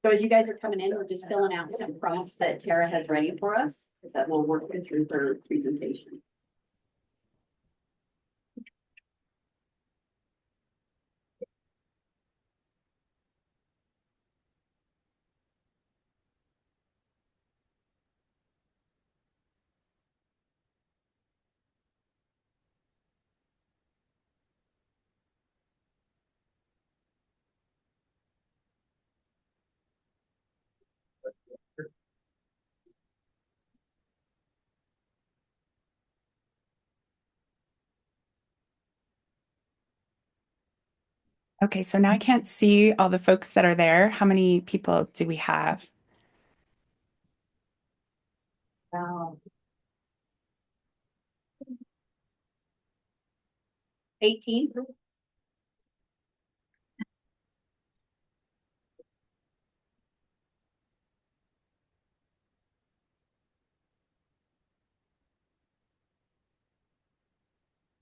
So as you guys are coming in, we're just filling out some prompts that Tara has ready for us, that we'll work through her presentation. Okay, so now I can't see all the folks that are there. How many people do we have? Wow. 18.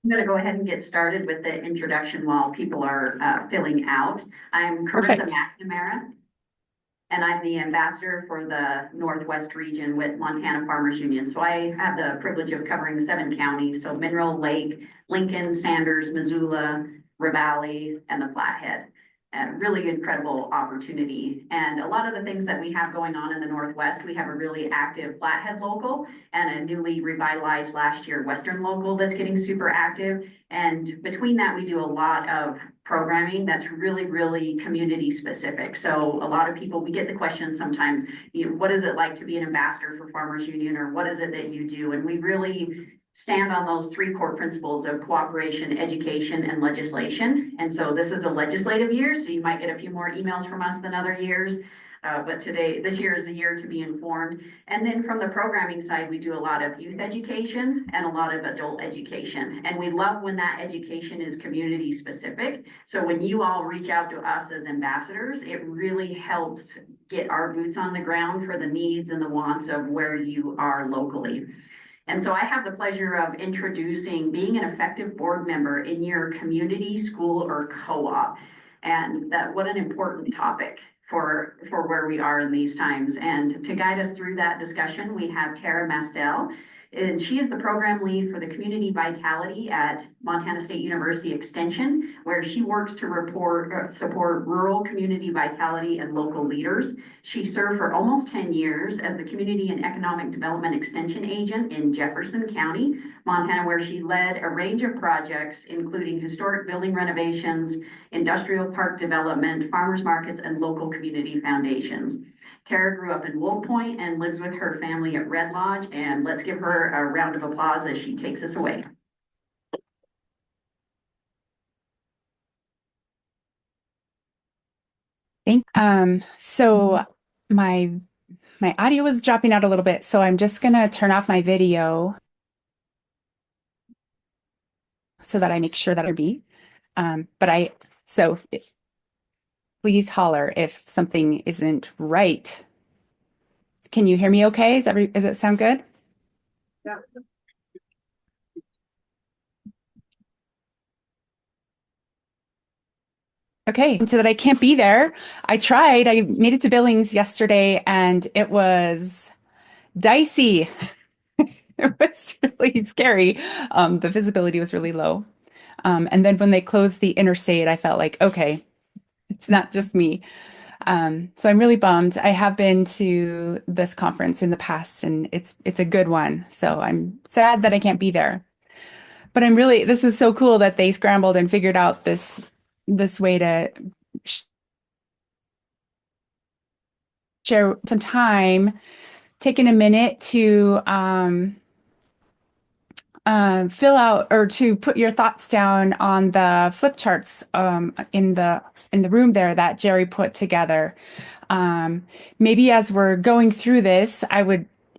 I'm going to go ahead and get started with the introduction while people are filling out. I'm Carissa Perfect. McNamara, and I'm the ambassador for the Northwest region with Montana Farmers Union. So I have the privilege of covering 7 counties, so Mineral Lake, Lincoln, Sanders, Missoula, Ravalli, and the Flathead. A really incredible opportunity. And a lot of the things that we have going on in the Northwest, we have a really active Flathead local and a newly revitalized last year Western local that's getting super active. And between that, we do a lot of programming that's really, really community specific. So a lot of people, we get the question sometimes, what is it like to be an ambassador for Farmers Union, or what is it that you do? And we really stand on those 3 core principles of cooperation, education, and legislation. And so this is a legislative year, so you might get a few more emails from us than other years. But this year is a year to be informed. And then from the programming side, we do a lot of youth education and a lot of adult education. And we love when that education is community specific. So when you all reach out to us as ambassadors, it really helps get our boots on the ground for the needs and the wants of where you are locally. And so I have the pleasure of introducing being an effective board member in your community, school, or co-op. And that, what an important topic for where we are in these times. And to guide us through that discussion, we have Tara Mastel. And she is the program lead for the community vitality at Montana State University Extension, where she works to support rural community vitality and local leaders. She served for almost 10 years as the Community and Economic Development Extension Agent in Jefferson County, Montana, where she led a range of projects, including historic building renovations, industrial park development, farmers markets, and local community foundations. Tara grew up in Wolf Point and lives with her family at Red Lodge, and let's give her a round of applause as she takes us away. So my audio was dropping out a little bit, so I'm just gonna turn off my video so that I make sure that I be. Please holler if something isn't right. Can you hear me okay? Does it sound good? Yeah. Okay, so that I can't be there. I tried. I made it to Billings yesterday and it was dicey. It was really scary. The visibility was really low. And then when they closed the interstate, I felt like, okay, it's not just me. So I'm really bummed. I have been to this conference in the past and it's a good one. So I'm sad that I can't be there. But this is so cool that they scrambled and figured out this way to share some time, taking a minute to fill out or to put your thoughts down on the flip charts in the room there that Jerry put together. Maybe as we're going through this,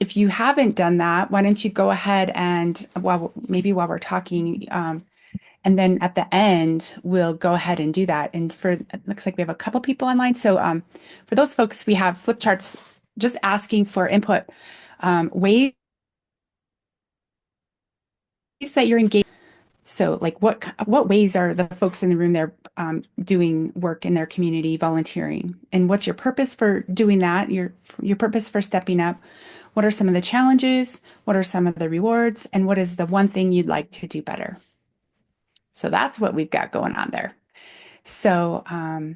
if you haven't done that, why don't you go ahead and while we're talking, and then at the end, we'll go ahead and do that. And it looks like we have a couple people online. So for those folks, we have flip charts just asking for input, ways that you're engaged. So, like, what ways are the folks in the room there doing work in their community, volunteering, and what's your purpose for doing that? Your purpose for stepping up. What are some of the challenges? What are some of the rewards? And what is the one thing you'd like to do better? So that's what we've got going on there. So, well,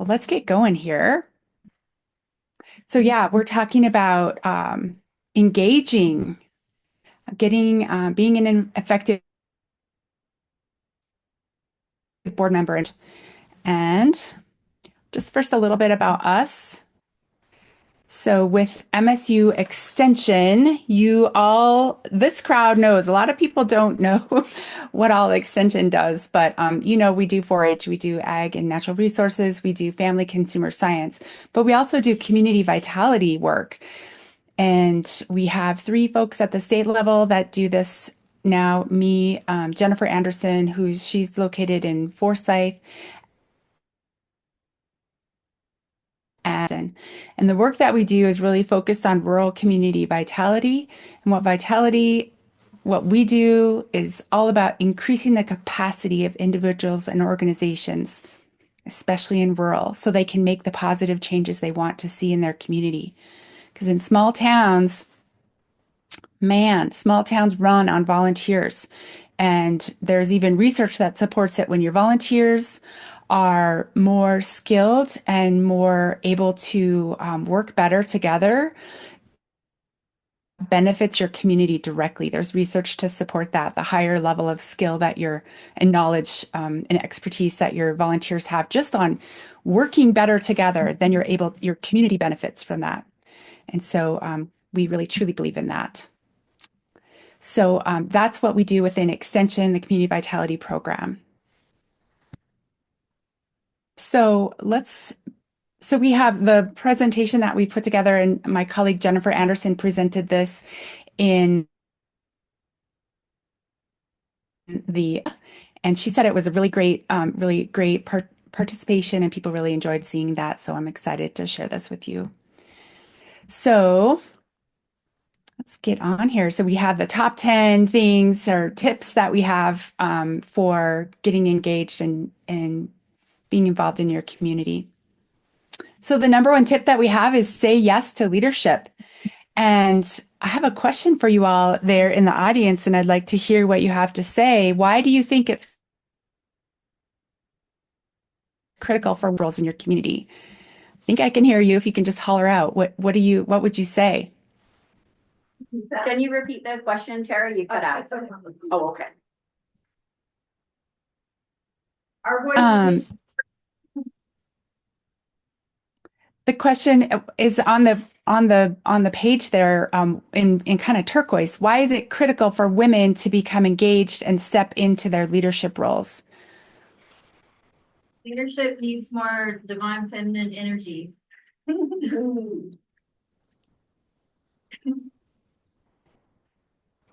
let's get going here. So, yeah, we're talking about engaging, getting, being an effective board member. And just first, a little bit about us. So with MSU Extension, this crowd knows. A lot of people don't know what all Extension does, but we do 4-H, we do ag and natural resources, we do family consumer science, but we also do community vitality work. And we have 3 folks at the state level that do this now. Me, Jennifer Anderson, she's located in Forsyth, and the work that we do is really focused on rural community vitality. And what we do is all about increasing the capacity of individuals and organizations, especially in rural, so they can make the positive changes they want to see in their community. Because in small towns, small towns run on volunteers. And there's even research that supports it. When your volunteers are more skilled and more able to work better together, benefits your community directly. There's research to support that. The higher level of skill and knowledge and expertise that your volunteers have just on working better together, then your community benefits from that. And so we really truly believe in that. So that's what we do within Extension, the Community Vitality Program. So we have the presentation that we put together, and my colleague Jennifer Anderson presented this and she said it was a really great participation, and people really enjoyed seeing that. So I'm excited to share this with you. So let's get on here. So we have the top 10 things or tips that we have for getting engaged and being involved in your community. So the number one tip that we have is say yes to leadership. And I have a question for you all there in the audience, and I'd like to hear what you have to say. Why do you think it's critical for roles in your community? I think I can hear you. If you can just holler out, what would you say? Can you repeat the question, Tara? You cut out. Oh, okay. The question is on the page there in kind of turquoise. Why is it critical for women to become engaged and step into their leadership roles? Leadership needs more divine feminine energy.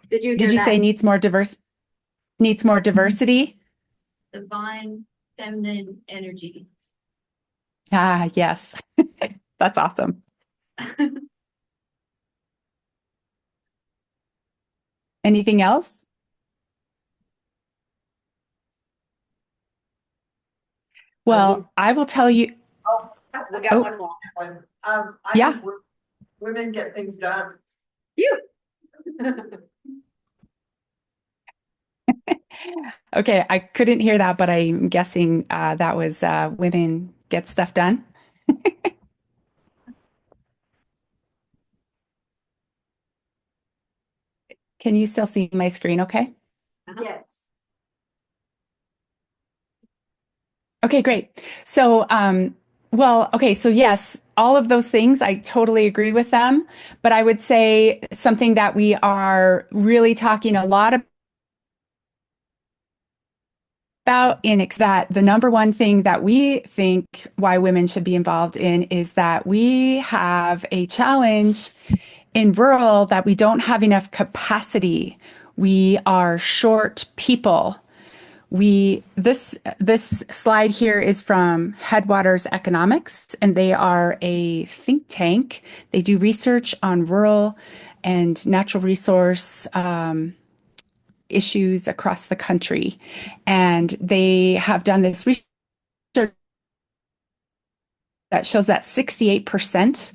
Did you say needs more diversity? Divine feminine energy. Ah, yes. That's awesome. Anything else? Well, I will tell you. Oh, we got one more. Yeah. Think women get things done. You. Okay, I couldn't hear that, but I'm guessing that was women get stuff done. Can you still see my screen okay? Yes. Okay, great. So, so yes, all of those things, I totally agree with them. But I would say something that we are really talking a lot about that the number one thing that we think why women should be involved in is that we have a challenge in rural that we don't have enough capacity. We are short people. This slide here is from Headwaters Economics, and they are a think tank. They do research on rural and natural resource issues across the country. And they have done this research that shows that 68%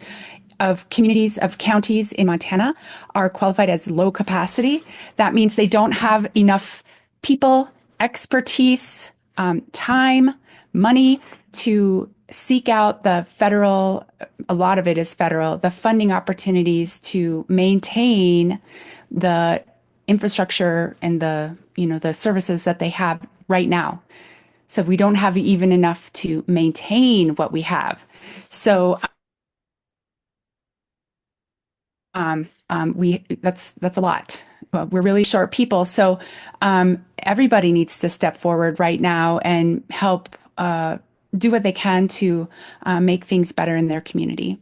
of communities, of counties in Montana are qualified as low capacity. That means they don't have enough people, expertise, time, money to seek out the federal, a lot of it is federal, the funding opportunities to maintain the infrastructure and the services that they have right now. So we don't have even enough to maintain what we have. So that's a lot. We're really short people. So everybody needs to step forward right now and help do what they can to make things better in their community.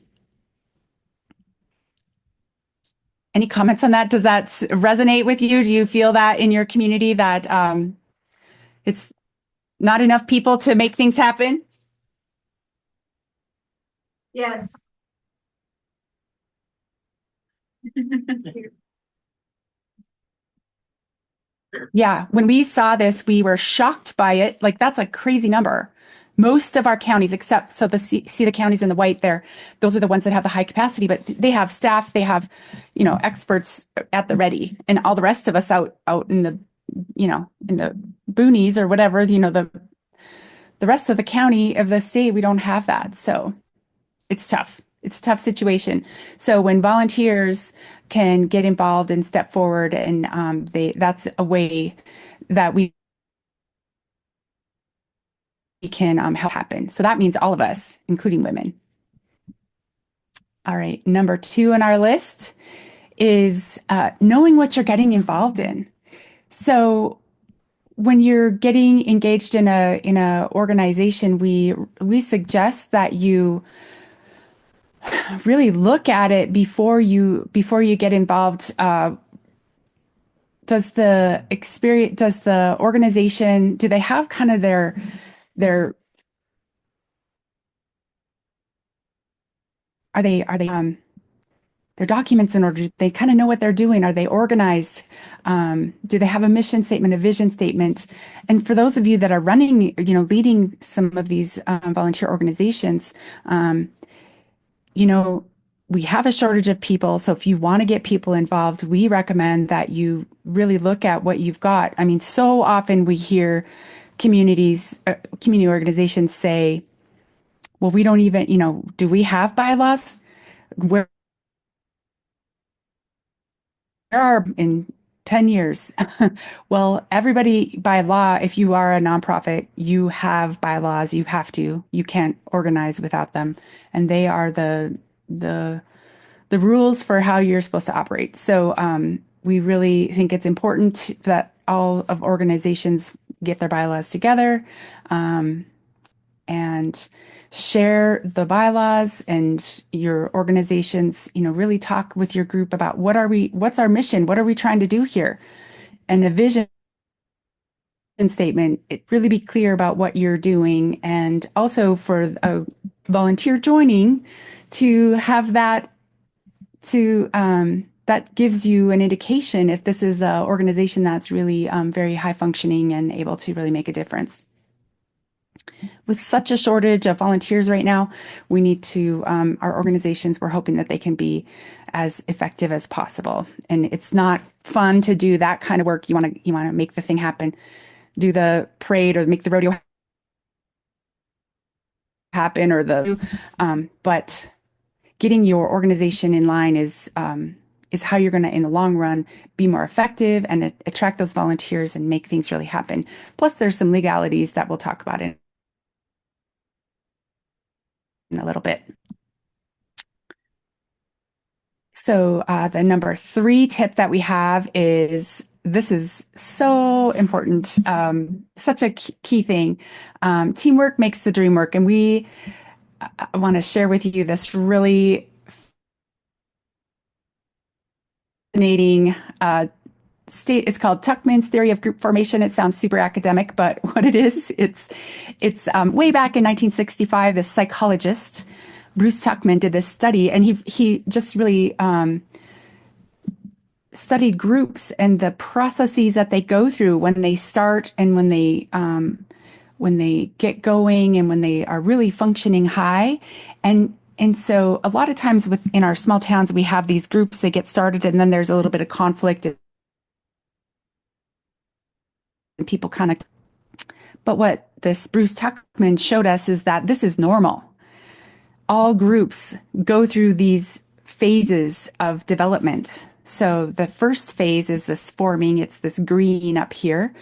Any comments on that? Does that resonate with you? Do you feel that in your community that it's not enough people to make things happen? Yes. Yeah, when we saw this, we were shocked by it. Like, that's a crazy number. Most of our counties, except so see the counties in the white there, those are the ones that have the high capacity, but they have staff, they have, experts at the ready, and all the rest of us out in the, in the boonies or whatever, the rest of the county of the state, we don't have that. So it's tough. It's a tough situation. So when volunteers can get involved and step forward, and that's a way that we can help happen. So that means all of us, including women. All right, number 2 on our list is knowing what you're getting involved in. So when you're getting engaged in a organization, we suggest that you really look at it before you get involved. Does the organization, do they have kind of their are they their documents in order? They kind of know what they're doing. Are they organized? Do they have a mission statement, a vision statement? And for those of you that are running, leading some of these volunteer organizations, we have a shortage of people. So if you want to get people involved, we recommend that you really look at what you've got. I mean, so often we hear community organizations say, well, we don't even, do we have bylaws? Where are in 10 years? Well, everybody by law, if you are a nonprofit, you have bylaws. You can't organize without them. And they are the rules for how you're supposed to operate. So we really think it's important that all of organizations get their bylaws together and share the bylaws, and your organizations, really talk with your group about what's our mission? What are we trying to do here? And a vision statement, really be clear about what you're doing. And also for a volunteer joining, to have that that gives you an indication if this is an organization that's really very high functioning and able to really make a difference. With such a shortage of volunteers right now, we need to, our organizations, we're hoping that they can be as effective as possible. And it's not fun to do that kind of work. You want to make the thing happen, do the parade or make the rodeo happen, or but getting your organization in line is how you're going to, in the long run, be more effective and attract those volunteers and make things really happen. Plus, there's some legalities that we'll talk about in a little bit. So the number 3 tip that we have is, this is so important, such a key thing. Teamwork makes the dream work. And I want to share with you this really fascinating it's called Tuckman's theory of group formation. It sounds super academic, but what it is, it's way back in 1965, this psychologist, Bruce Tuckman, did this study, and he just really studied groups and the processes that they go through when they start and when they get going and when they are really functioning high. And so a lot of times within our small towns, we have these groups that get started and then there's a little bit of conflict and people kind of, but what this Bruce Tuckman showed us is that this is normal. All groups go through these phases of development. So the first phase is this forming, it's this green up here.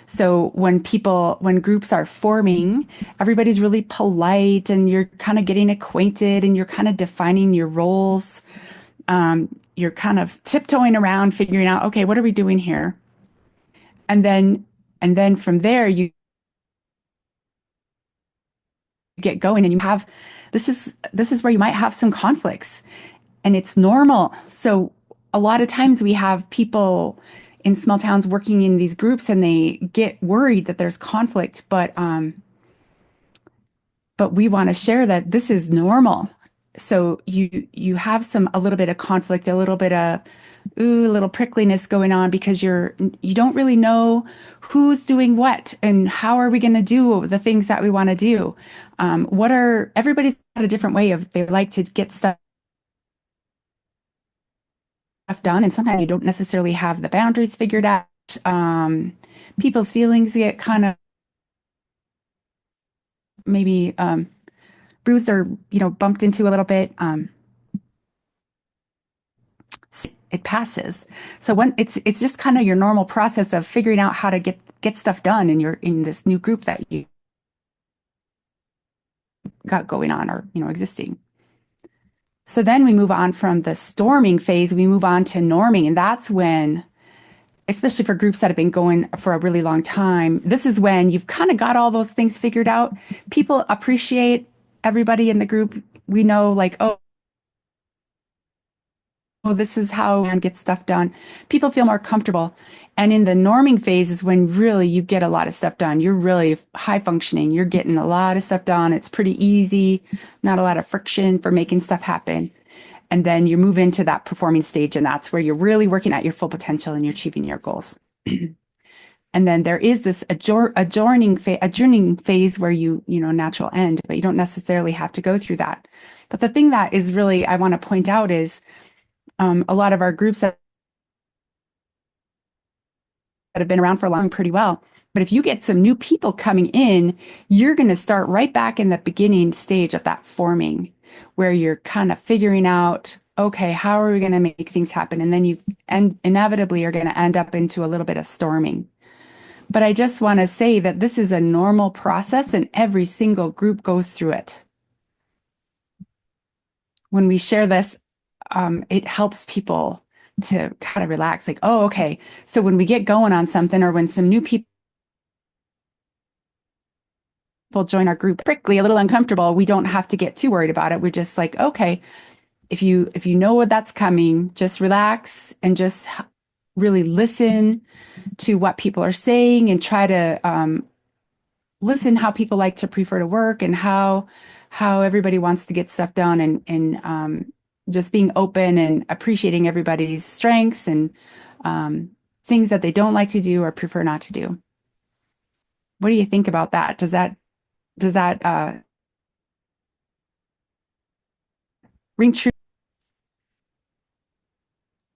So when groups are forming, everybody's really polite and you're kind of getting acquainted and you're kind of defining your roles. You're kind of tiptoeing around, figuring out, okay, what are we doing here? And then from there, you get going and this is where you might have some conflicts and it's normal. So a lot of times we have people in small towns working in these groups and they get worried that there's conflict, but we want to share that this is normal. So you have a little bit of conflict, a little bit of a little prickliness going on because you don't really know who's doing what and how are we going to do the things that we want to do. Everybody's got a different way of they like to get stuff done, and sometimes you don't necessarily have the boundaries figured out. People's feelings get kind of maybe bruised or bumped into a little bit. It passes. So when it's just kind of your normal process of figuring out how to get stuff done in this new group that you got going on or existing. So then we move on from the storming phase, we move on to norming, and that's when, especially for groups that have been going for a really long time, this is when you've kind of got all those things figured out. People appreciate everybody in the group. We know like, oh, this is how one gets stuff done. People feel more comfortable. And in the norming phase is when really you get a lot of stuff done. You're really high functioning. You're getting a lot of stuff done. It's pretty easy, not a lot of friction for making stuff happen. And then you move into that performing stage, and that's where you're really working at your full potential and you're achieving your goals. And then there is this adjourning phase where you natural end, but you don't necessarily have to go through that. But the thing that is really I want to point out is a lot of our groups that have been around for a long pretty well. But if you get some new people coming in, you're going to start right back in the beginning stage of that forming, where you're kind of figuring out, okay, how are we going to make things happen? And then you inevitably are going to end up into a little bit of storming. But I just want to say that this is a normal process and every single group goes through it. When we share this, it helps people to kind of relax, like, oh, okay. So when we get going on something or when some new people join our group prickly, a little uncomfortable, we don't have to get too worried about it. We're just like, okay, if you know what that's coming, just relax and just really listen to what people are saying and try to listen how people like to prefer to work and how everybody wants to get stuff done and just being open and appreciating everybody's strengths and things that they don't like to do or prefer not to do. What do you think about that? Does that ring true?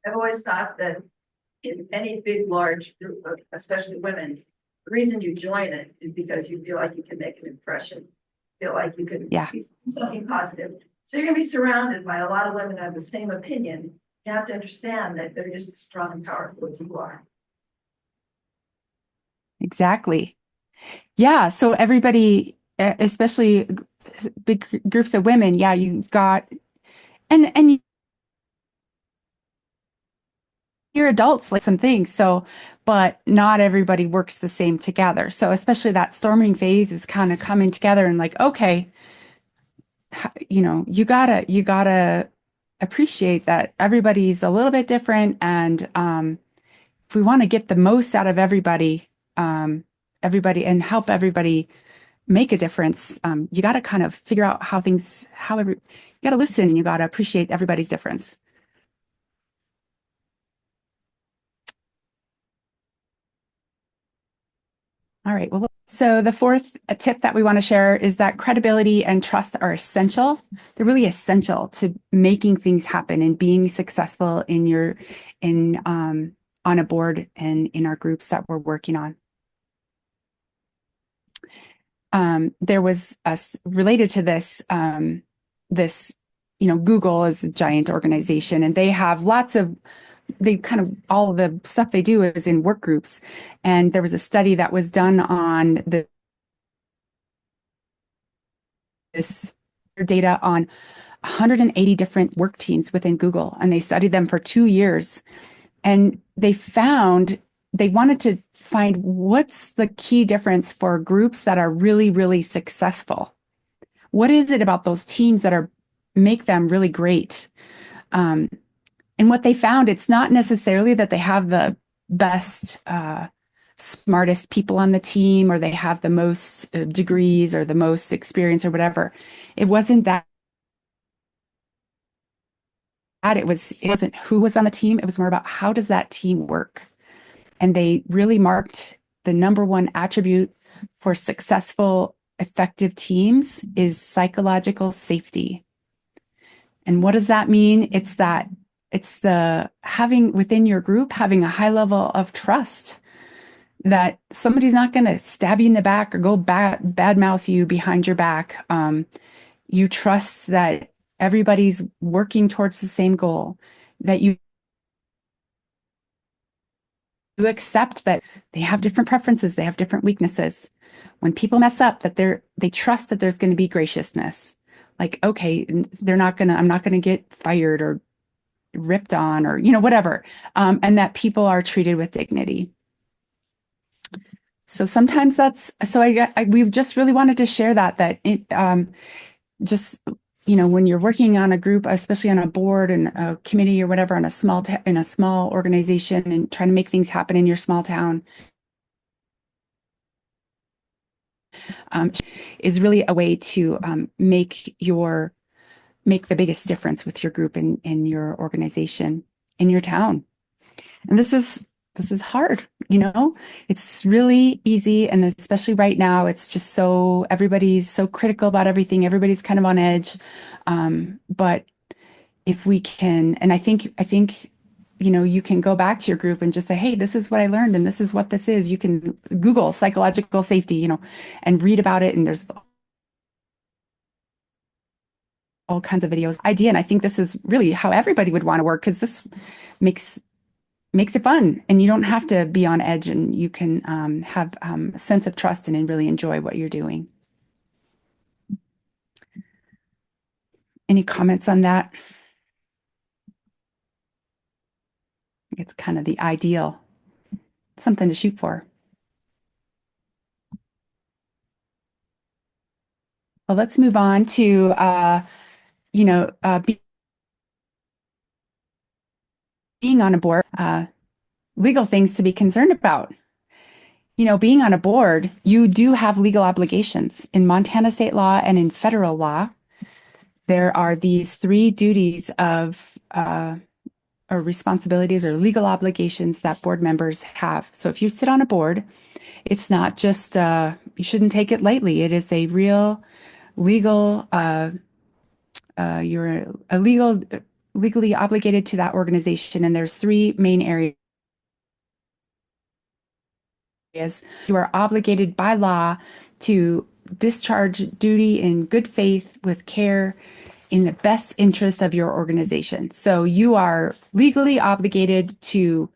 I've always thought that in any big, large group, especially women, the reason you join it is because you feel like you can make an impression, feel like you can be something positive. So you're going to be surrounded by a lot of women that have the same opinion. You have to understand that they're just as strong and powerful as you are. Exactly. Yeah. So everybody, especially big groups of women, yeah, you've got, and you're adults like some things. So, but not everybody works the same together. So especially that storming phase is kind of coming together and like, okay, you gotta appreciate that everybody's a little bit different. And if we want to get the most out of everybody and help everybody make a difference, you got to kind of figure out you got to listen and you got to appreciate everybody's difference. All right. Well, so the fourth tip that we want to share is that credibility and trust are essential. They're really essential to making things happen and being successful on a board and in our groups that we're working on. There was related to this, Google is a giant organization and they have all of the stuff they do is in work groups. And there was a study that was done on this data on 180 different work teams within Google. And they studied them for 2 years. And they wanted to find what's the key difference for groups that are really, really successful. What is it about those teams that make them really great? And what they found, it's not necessarily that they have the best, smartest people on the team, or they have the most degrees or the most experience or whatever. It wasn't that. It wasn't who was on the team. It was more about how does that team work? And they really marked the number one attribute for successful, effective teams is psychological safety. And what does that mean? It's the having within your group, having a high level of trust that somebody's not going to stab you in the back or go badmouth you behind your back. You trust that everybody's working towards the same goal, that you accept that they have different preferences, they have different weaknesses. When people mess up, that they trust that there's going to be graciousness. Like, okay, I'm not going to get fired or ripped on or, whatever. And that people are treated with dignity. So sometimes we just really wanted to share that it, when you're working on a group, especially on a board and a committee or whatever, in a small organization and trying to make things happen in your small town, is really a way to make the biggest difference with your group in your organization, in your town. And this is hard, it's really easy. And especially right now, it's just everybody's so critical about everything. Everybody's kind of on edge. But if we can, and I think, you can go back to your group and just say, hey, this is what I learned. And this is what this is. You can Google psychological safety, and read about it. And there's all kinds of videos idea. And I think this is really how everybody would want to work, because this makes it fun and you don't have to be on edge, and you can have a sense of trust and really enjoy what you're doing. Any comments on that? It's kind of the ideal, something to shoot for. Well, let's move on to, being on a board, legal things to be concerned about. Being on a board, you do have legal obligations in Montana state law and in federal law. There are these 3 duties of or responsibilities or legal obligations that board members have. So if you sit on a board, it's not just, you shouldn't take it lightly. It is a real legal, you're legally obligated to that organization. And there's 3 main areas. You are obligated by law to discharge duty in good faith with care in the best interest of your organization. So you are legally obligated to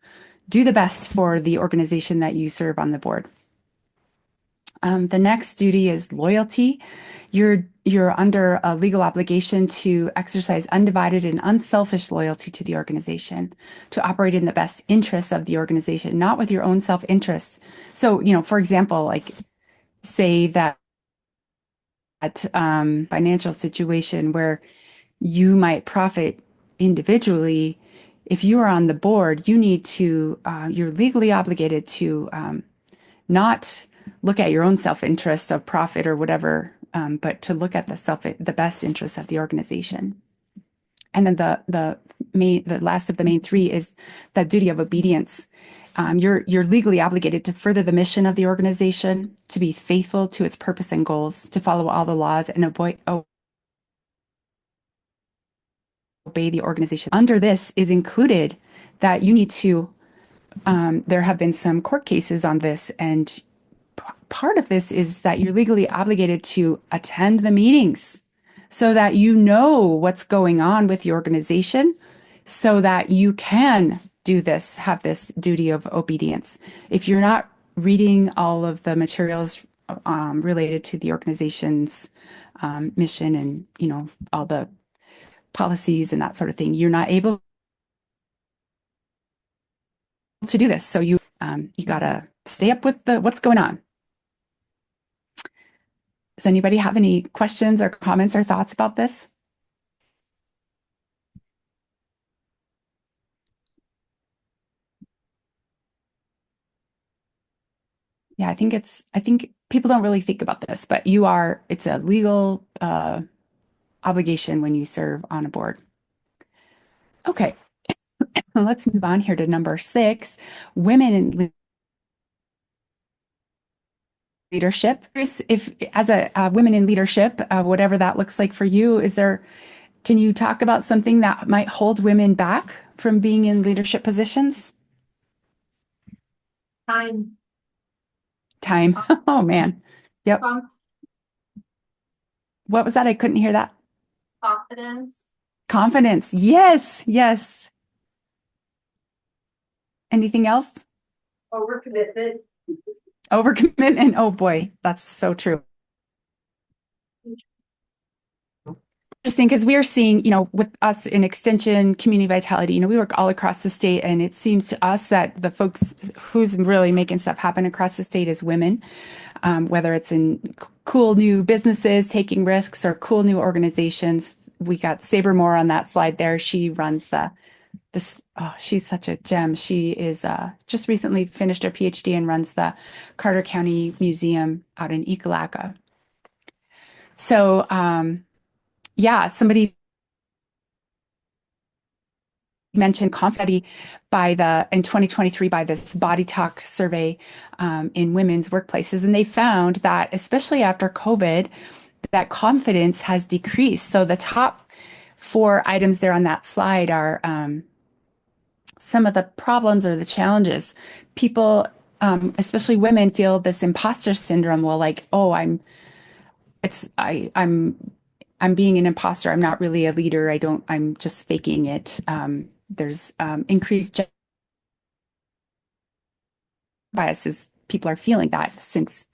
do the best for the organization that you serve on the board. The next duty is loyalty. You're under a legal obligation to exercise undivided and unselfish loyalty to the organization, to operate in the best interests of the organization, not with your own self-interest. So, for example, like say that financial situation where you might profit individually, if you are on the board, you're legally obligated to not look at your own self-interest of profit or whatever, but to look at the best interest of the organization. And then the last of the main 3 is the duty of obedience. you're legally obligated to further the mission of the organization, to be faithful to its purpose and goals, to follow all the laws and obey the organization. Under this is included that you need to, there have been some court cases on this, and part of this is that you're legally obligated to attend the meetings so that you know what's going on with the organization, so that you can do this, have this duty of obedience. If you're not reading all of the materials related to the organization's mission and, all the policies and that sort of thing, you're not able to do this. So you gotta stay up with what's going on. Does anybody have any questions or comments or thoughts about this? Yeah, I think people don't really think about this, but it's a legal obligation when you serve on a board. Okay, let's move on here to number 6, women in leadership. If as a women in leadership, whatever that looks like for you, can you talk about something that might hold women back from being in leadership positions? Time. Time. Oh man. Yep. What was that? I couldn't hear that. Confidence. Confidence. Yes. Yes. Anything else? Overcommitment. Overcommitment. Oh boy, that's so true. Interesting, because we are seeing, with us in Extension Community Vitality, we work all across the state, and it seems to us that the folks who's really making stuff happen across the state is women, whether it's in cool new businesses, taking risks, or cool new organizations. We got Saber Moore on that slide there. She runs she's such a gem. She is just recently finished her PhD and runs the Carter County Museum out in Ekalaka. So, yeah, somebody mentioned confidence in 2023 by this Body Talk survey in women's workplaces. And they found that, especially after COVID, that confidence has decreased. So the top 4 items there on that slide are some of the problems or the challenges. People, especially women, feel this imposter syndrome. Well, like, oh, I'm being an imposter. I'm not really a leader. I'm just faking it. There's increased biases. People are feeling that since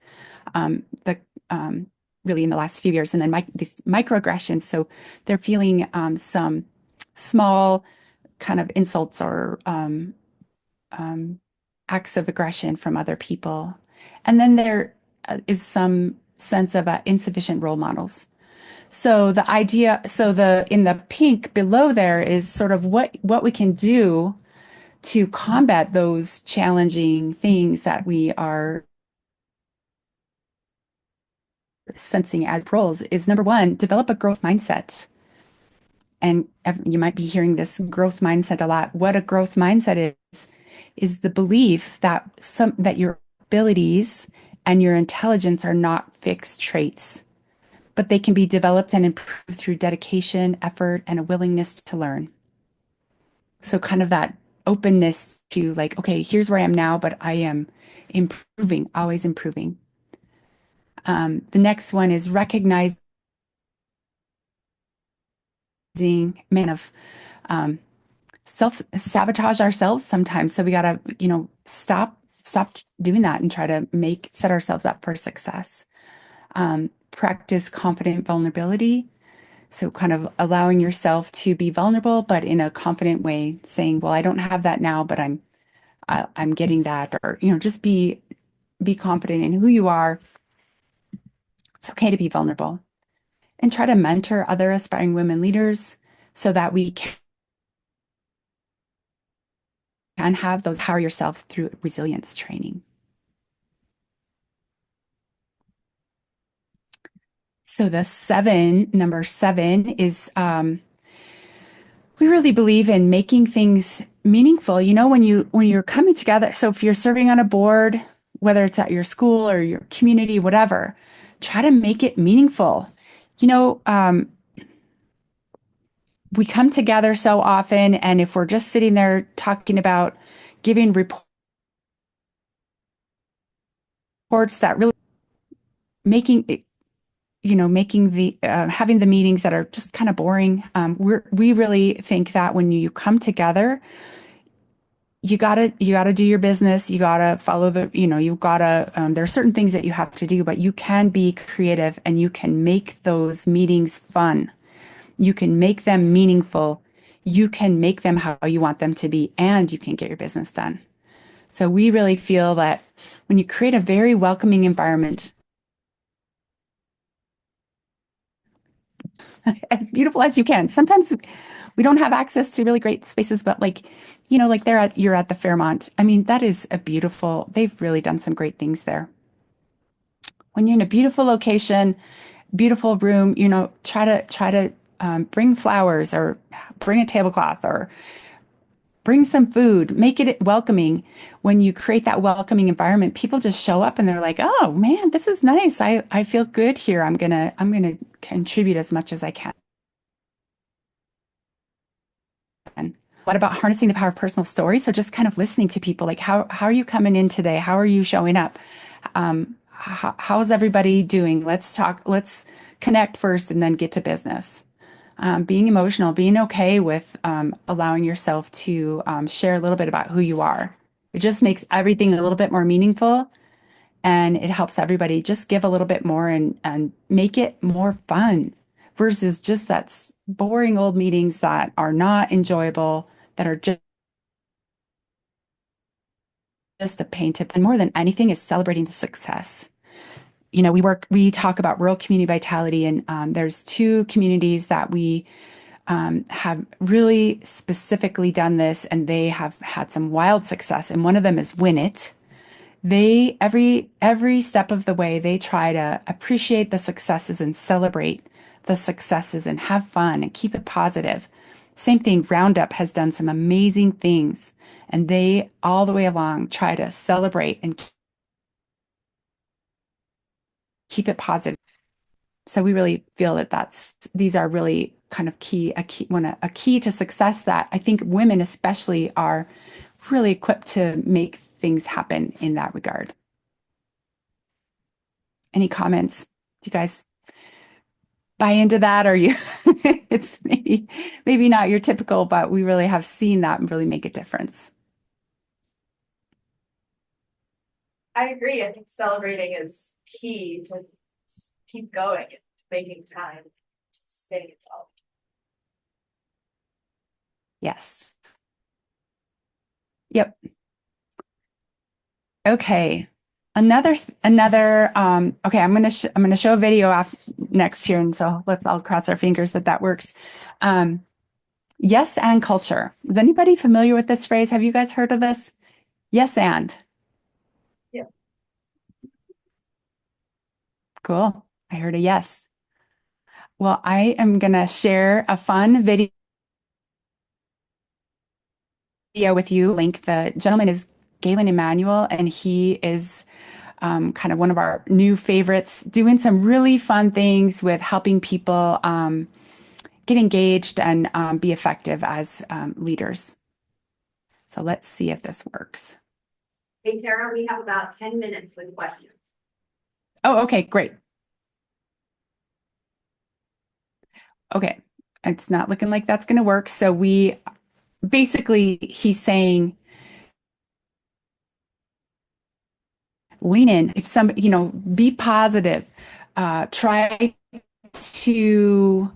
really in the last few years, and then these microaggressions. So they're feeling some small kind of insults or acts of aggression from other people. And then there is some sense of insufficient role models. So in the pink below there is sort of what we can do to combat those challenging things that we are sensing as roles is, number 1, develop a growth mindset. And you might be hearing this growth mindset a lot. What a growth mindset is the belief that your abilities and your intelligence are not fixed traits, but they can be developed and improved through dedication, effort, and a willingness to learn. So kind of that openness to like, okay, here's where I am now, but I am improving, always improving. The next one is recognizing self-sabotage ourselves sometimes. So we gotta, stop doing that and try to set ourselves up for success. Practice confident vulnerability. So kind of allowing yourself to be vulnerable, but in a confident way, saying, well, I don't have that now, but I'm getting that, or, just be confident in who you are. It's okay to be vulnerable, and try to mentor other aspiring women leaders so that we can have those empower yourself through resilience training. So number 7 is we really believe in making things meaningful. You know, when you're coming together, so if you're serving on a board, whether it's at your school or your community, whatever, try to make it meaningful. You know, we come together so often, and if we're just sitting there talking about giving reports that really making it, you know, making the having the meetings that are just kind of boring, we really think that when you come together, you gotta do your business. You gotta follow you gotta, there are certain things that you have to do, but you can be creative and you can make those meetings fun. You can make them meaningful. You can make them how you want them to be, and you can get your business done. So we really feel that when you create a very welcoming environment, as beautiful as you can. Sometimes we don't have access to really great spaces, but like, you know, like you're at the Fairmont. I mean, that is a beautiful, they've really done some great things there. When you're in a beautiful location, beautiful room, you know, try to bring flowers or bring a tablecloth or bring some food, make it welcoming. When you create that welcoming environment, people just show up and they're like, "Oh man, this is nice. I feel good here. I'm gonna contribute as much as I can." What about harnessing the power of personal stories? So just kind of listening to people, like how are you coming in today? How are you showing up? How's everybody doing? Let's talk. Let's connect first and then get to business. Being emotional, being okay with allowing yourself to share a little bit about who you are. It just makes everything a little bit more meaningful, and it helps everybody just give a little bit more and make it more fun versus just that boring old meetings that are not enjoyable, that are just a pain to, and more than anything is celebrating the success. You know, we talk about rural community vitality, and there's two communities that we have really specifically done this, and they have had some wild success. And one of them is Win It. They every step of the way, they try to appreciate the successes and celebrate the successes and have fun and keep it positive. Same thing, Roundup has done some amazing things, and they all the way along try to celebrate and keep it positive. So we really feel that these are really kind of a key to success that I think women especially are really equipped to make things happen in that regard. Any comments? Do you guys buy into that? Or you, it's maybe not your typical, but we really have seen that really make a difference. I agree. I think celebrating is key to keep going and making time to stay involved. Yes. Yep. Okay. Okay, I'm gonna show a video off next here, and so let's all cross our fingers that works. Yes and culture. Is anybody familiar with this phrase? Have you guys heard of this? Yes and. Yeah. Cool. I heard a yes. Well, I am gonna share a fun video with you. Link. The gentleman is Galen Emmanuel, and he is kind of one of our new favorites, doing some really fun things with helping people get engaged and be effective as leaders. So let's see if this works. Hey, Tara, we have about 10 minutes with questions. Oh, okay, great. Okay, it's not looking like that's going to work. So he's saying, lean in. If be positive. Try to,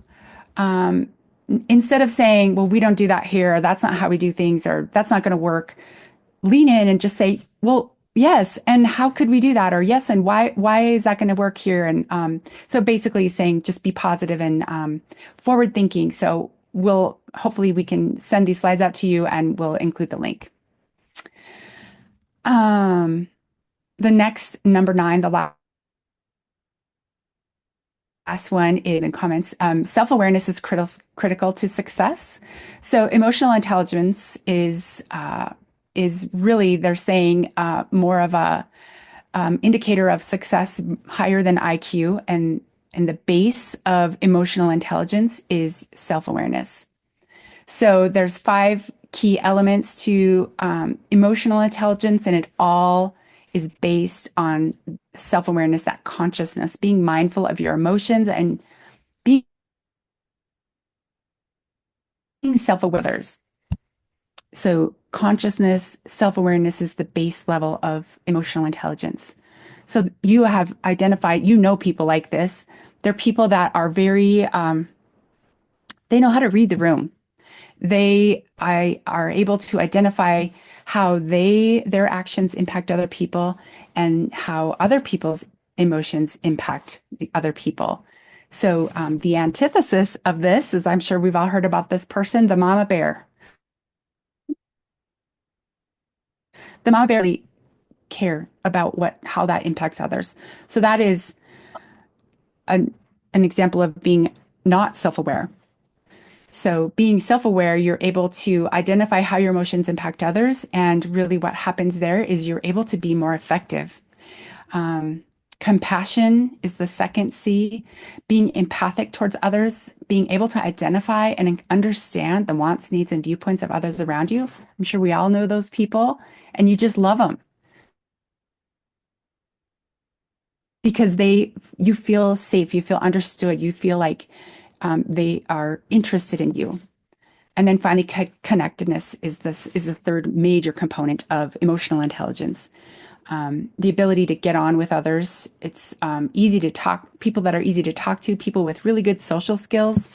instead of saying, well, we don't do that here, or that's not how we do things, or that's not going to work, lean in and just say, well, yes, and how could we do that? Or yes, and why is that going to work here? And so basically saying just be positive and forward thinking. So hopefully we can send these slides out to you, and we'll include the link. The next, number 9, the last last one is in comments. Self-awareness is critical to success. So emotional intelligence is really, they're saying, more of a indicator of success higher than IQ, and the base of emotional intelligence is self-awareness. So there's 5 key elements to emotional intelligence, and it all is based on self-awareness, that consciousness, being mindful of your emotions and being self-aware of others. So consciousness, self-awareness is the base level of emotional intelligence. So you have identified, people like this. They're people that are very, they know how to read the room. Are able to identify how their actions impact other people and how other people's emotions impact the other people. So the antithesis of this is, I'm sure we've all heard about this person, the mama bear. The mama bear really care about how that impacts others. So that is an example of being not self-aware. So being self-aware, you're able to identify how your emotions impact others. And really what happens there is you're able to be more effective. Compassion is the second C, being empathic towards others, being able to identify and understand the wants, needs, and viewpoints of others around you. I'm sure we all know those people, and you just love them because you feel safe, you feel understood, you feel like they are interested in you. And then finally, connectedness is the third major component of emotional intelligence. The ability to get on with others. It's easy to talk, people that are easy to talk to, people with really good social skills,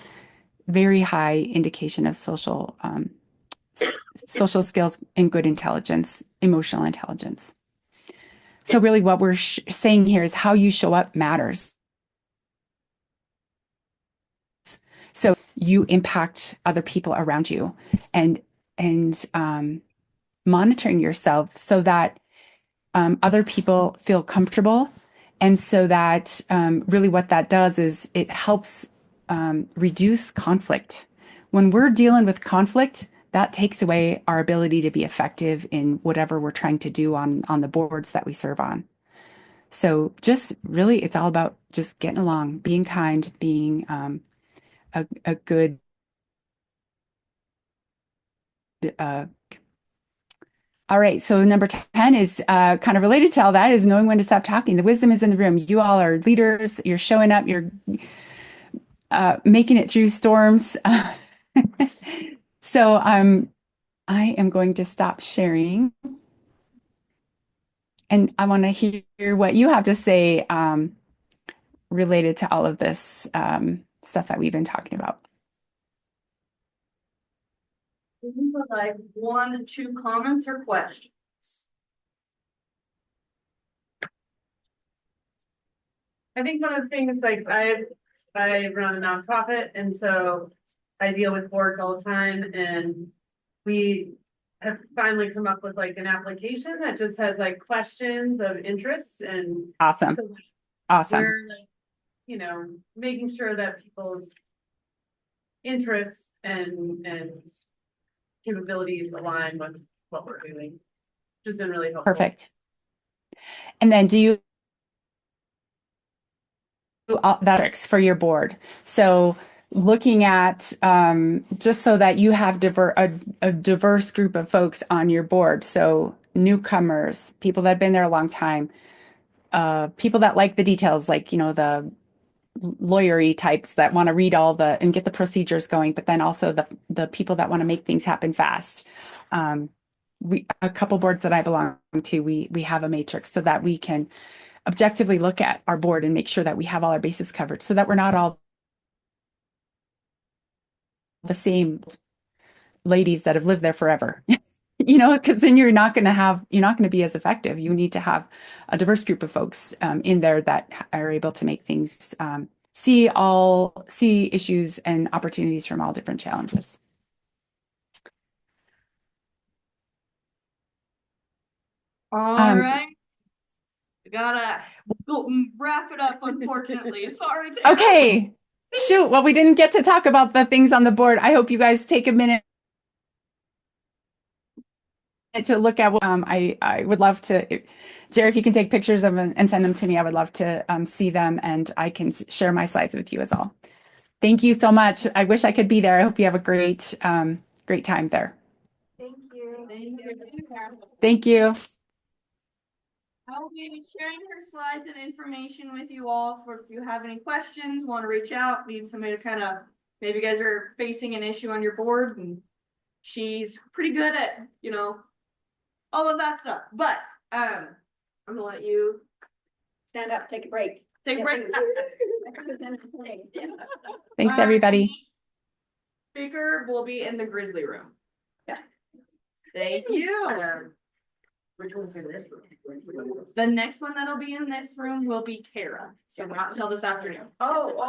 very high indication of social skills and good intelligence, emotional intelligence. So really what we're saying here is how you show up matters. So you impact other people around you, and monitoring yourself so that other people feel comfortable. And so that really what that does is it helps reduce conflict. When we're dealing with conflict, that takes away our ability to be effective in whatever we're trying to do on the boards that we serve on. So just really, it's all about just getting along, being kind, being a good all right, so number 10 is kind of related to all that, is knowing when to stop talking. The wisdom is in the room. You all are leaders. You're showing up. You're making it through storms. So I am going to stop sharing. And I want to hear what you have to say related to all of this stuff that we've been talking about. Like 1 to 2 comments or questions? I think one of the things, like I run a nonprofit, and so I deal with boards all the time, and we have finally come up with like an application that just has like questions of interest, and Awesome. so Awesome. we're like, making sure that people's interests and capabilities align with what we're doing, which has been really helpful. Perfect. And then do you metrics for your board? So looking at just so that you have a diverse group of folks on your board. So newcomers, people that have been there a long time, people that like the details, like, the lawyery types that want to read and get the procedures going, but then also the people that want to make things happen fast. A couple boards that I belong to, we have a matrix so that we can objectively look at our board and make sure that we have all our bases covered, so that we're not all the same ladies that have lived there forever. Because then you're not going to be as effective. You need to have a diverse group of folks in there that are able to make things see issues and opportunities from all different challenges. All right. Gotta wrap it up, unfortunately. Sorry, Tara. Okay. Shoot. Well, we didn't get to talk about the things on the board. I hope you guys take a minute to look at what I would love to, Jerry, if you can take pictures of them and send them to me, I would love to see them, and I can share my slides with you as well. Thank you so much. I wish I could be there. I hope you have a great great time there. Thank you. Thank you. I'll be sharing her slides and information with you all for if you have any questions, want to reach out, need somebody to kind of, maybe you guys are facing an issue on your board, and she's pretty good at, you know, all of that stuff. But I'm gonna let you Stand up, take a break. take a break. Thanks, everybody. Speaker will be in the Grizzly Room. Yeah. Thank you. Which one's in this room? The next one that'll be in this room will be Tara. So not until this afternoon. Oh,